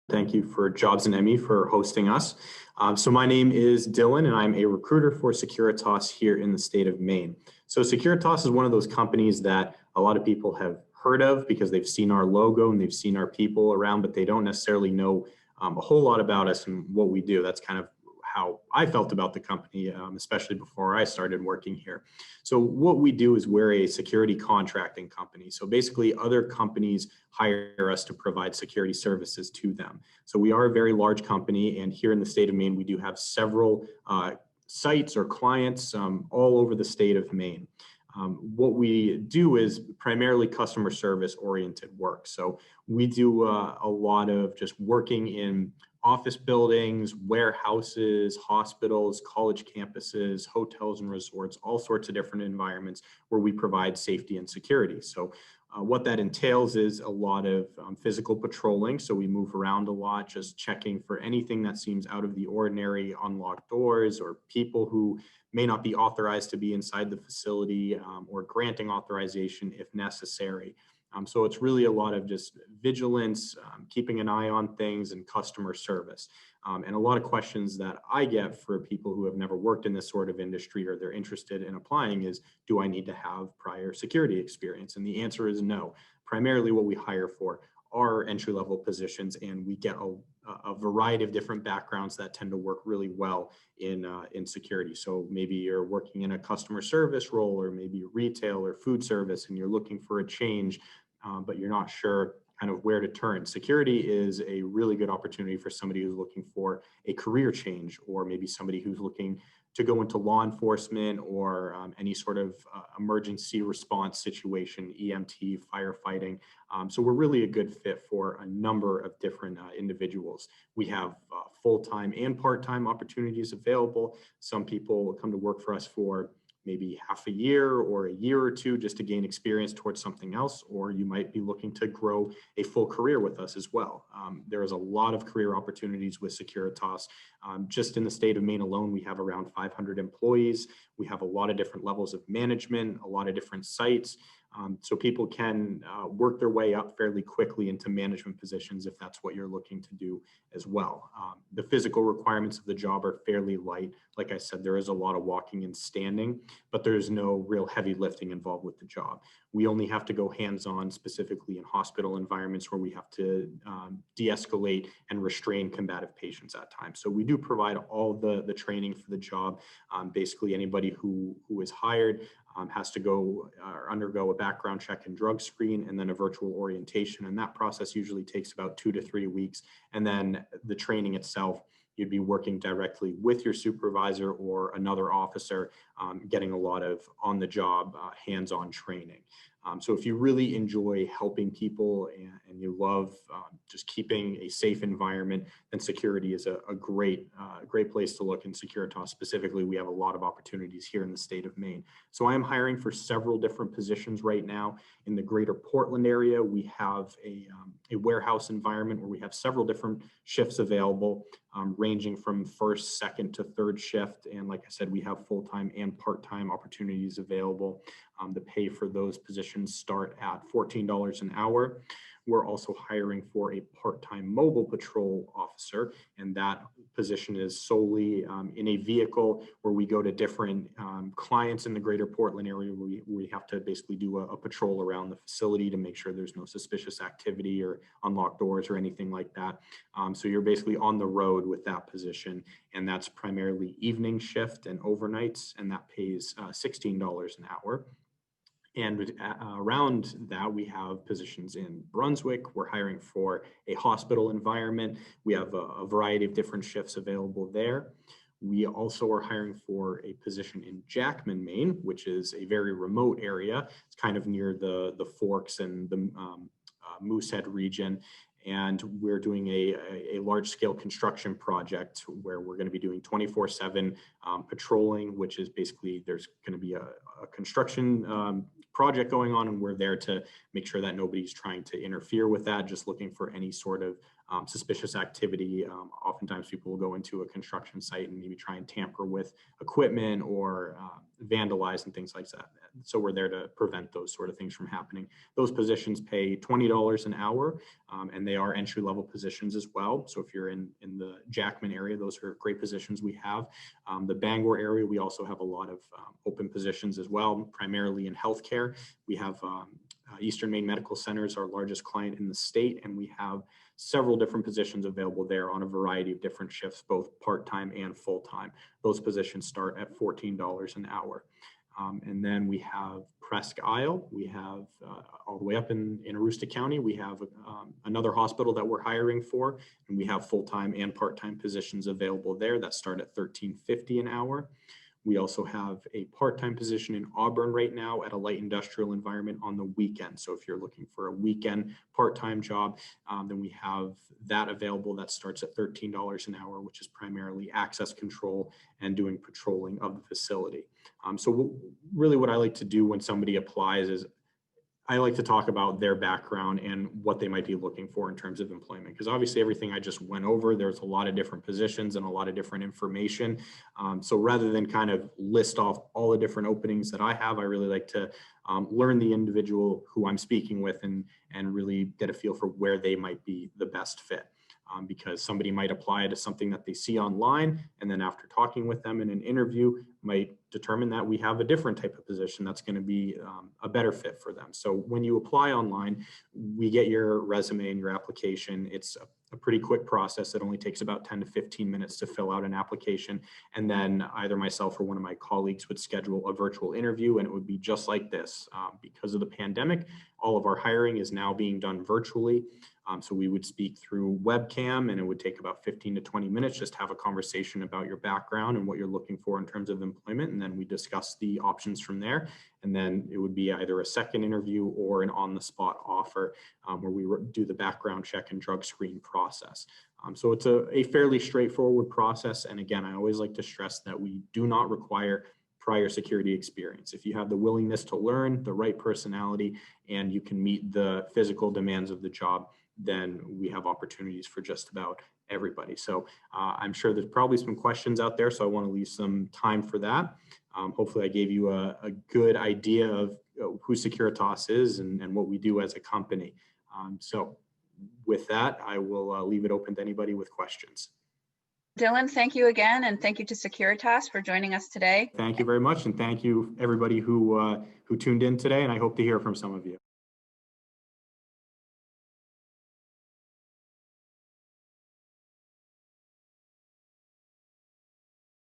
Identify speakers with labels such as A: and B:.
A: Thank you for JobsInME for hosting us. So my name is Dylan, and I'm a recruiter for Securitas here in the state of Maine. So Securitas is one of those companies that a lot of people have heard of because they've seen our logo and they've seen our people around, but they don't necessarily know a whole lot about us and what we do. That's kind of how I felt about the company, especially before I started working here. So what we do is we're a security contracting company. So basically other companies hire us to provide security services to them. So we are a very large company, and here in the state of Maine, we do have several sites or clients all over the state of Maine. What we do is primarily customer service oriented work. So we do a lot of just working in office buildings, warehouses, hospitals, college campuses, hotels and resorts, all sorts of different environments where we provide safety and security. So what that entails is a lot of physical patrolling. So we move around a lot, just checking for anything that seems out of the ordinary, unlocked doors or people who may not be authorized to be inside the facility, or granting authorization if necessary. So it's really a lot of just vigilance, keeping an eye on things, and customer service. And a lot of questions that I get for people who have never worked in this sort of industry or they're interested in applying is, do I need to have prior security experience? And the answer is no. Primarily what we hire for are entry-level positions, and we get a variety of different backgrounds that tend to work really well in security. So maybe you're working in a customer service role, or maybe retail or food service, and you're looking for a change, but you're not sure kind of where to turn. Security is a really good opportunity for somebody who's looking for a career change, or maybe somebody who's looking to go into law enforcement or any sort of emergency response situation, EMT, firefighting. So we're really a good fit for a number of different individuals. We have full-time and part-time opportunities available. Some people come to work for us for maybe half a year or a year or two just to gain experience towards something else, or you might be looking to grow a full career with us as well. There is a lot of career opportunities with Securitas. Just in the state of Maine alone, we have around 500 employees. We have a lot of different levels of management, a lot of different sites. So people can work their way up fairly quickly into management positions if that's what you're looking to do as well. The physical requirements of the job are fairly light. Like I said, there is a lot of walking and standing, but there's no real heavy lifting involved with the job. We only have to go hands-on, specifically in hospital environments where we have to de-escalate and restrain combative patients at times. So we do provide all the training for the job. Basically, anybody who is hired has to go or undergo a background check and drug screen, and then a virtual orientation. And that process usually takes about 2 to 3 weeks. And then the training itself, you'd be working directly with your supervisor or another officer, getting a lot of on-the-job, hands-on training. So if you really enjoy helping people and you love just keeping a safe environment, then security is a great place to look. In Securitas specifically, we have a lot of opportunities here in the state of Maine. So I am hiring for several different positions right now. In the greater Portland area, we have a warehouse environment where we have several different shifts available, ranging from first, second to third shift. And like I said, we have full-time and part-time opportunities available. The pay for those positions start at $14 an hour. We're also hiring for a part-time mobile patrol officer, and that position is solely in a vehicle where we go to different clients in the greater Portland area. We have to basically do a patrol around the facility to make sure there's no suspicious activity or unlocked doors or anything like that. So you're basically on the road with that position, and that's primarily evening shift and overnights, and that pays $16 an hour. And around that, we have positions in Brunswick. We're hiring for a hospital environment. We have a variety of different shifts available there. We also are hiring for a position in Jackman, Maine, which is a very remote area. It's kind of near the Forks and the Moosehead region. And we're doing a large-scale construction project where we're going to be doing 24/7 patrolling, which is basically there's going to be a construction project going on, and we're there to make sure that nobody's trying to interfere with that, just looking for any sort of suspicious activity. Oftentimes people will go into a construction site and maybe try and tamper with equipment or vandalize and things like So we're there to prevent those sort of things from happening. Those positions pay $20 an hour, and they are entry-level positions as well. So if you're in the Jackman area, those are great positions we have. The Bangor area, we also have a lot of open positions as well, primarily in healthcare. We have Eastern Maine Medical Center is our largest client in the state, and we have several different positions available there on a variety of different shifts, both part-time and full-time. Those positions start at $14 an hour. And then we have Presque Isle. We have all the way up in Aroostook County, we have another hospital that we're hiring for, and we have full-time and part-time positions available there that start at $13.50 an hour. We also have a part-time position in Auburn right now at a light industrial environment on the weekend. So if you're looking for a weekend part-time job, then we have that available. That starts at $13 an hour, which is primarily access control and doing patrolling of the facility. So really what I like to do when somebody applies is I like to talk about their background and what they might be looking for in terms of employment, because obviously everything I just went over, there's a lot of different positions and a lot of different information. So rather than kind of list off all the different openings that I have, I really like to learn the individual who I'm speaking with and really get a feel for where they might be the best fit. Because somebody might apply to something that they see online, and then after talking with them in an interview might determine that we have a different type of position that's going to be a better fit for them. So when you apply online, we get your resume and your application. It's a pretty quick process. It only takes about 10 to 15 minutes to fill out an application. And then either myself or one of my colleagues would schedule a virtual interview, and it would be just like this. Because of the pandemic, all of our hiring is now being done virtually. So we would speak through webcam, and it would take about 15 to 20 minutes, just have a conversation about your background and what you're looking for in terms of employment. And then we discuss the options from there. And then it would be either a second interview or an on-the-spot offer where we do the background check and drug screen process. So it's a fairly straightforward process. And again, I always like to stress that we do not require prior security experience. If you have the willingness to learn, the right personality, and you can meet the physical demands of the job, then we have opportunities for just about everybody. So I'm sure there's probably some questions out there, so I want to leave some time for that. Hopefully I gave you a good idea of who Securitas is and what we do as a company. So with that, I will leave it open to anybody with questions.
B: Dylan, thank you again, and thank you to Securitas for joining us today.
A: Thank you very much, and thank you everybody who tuned in today, and I hope to hear from some of you.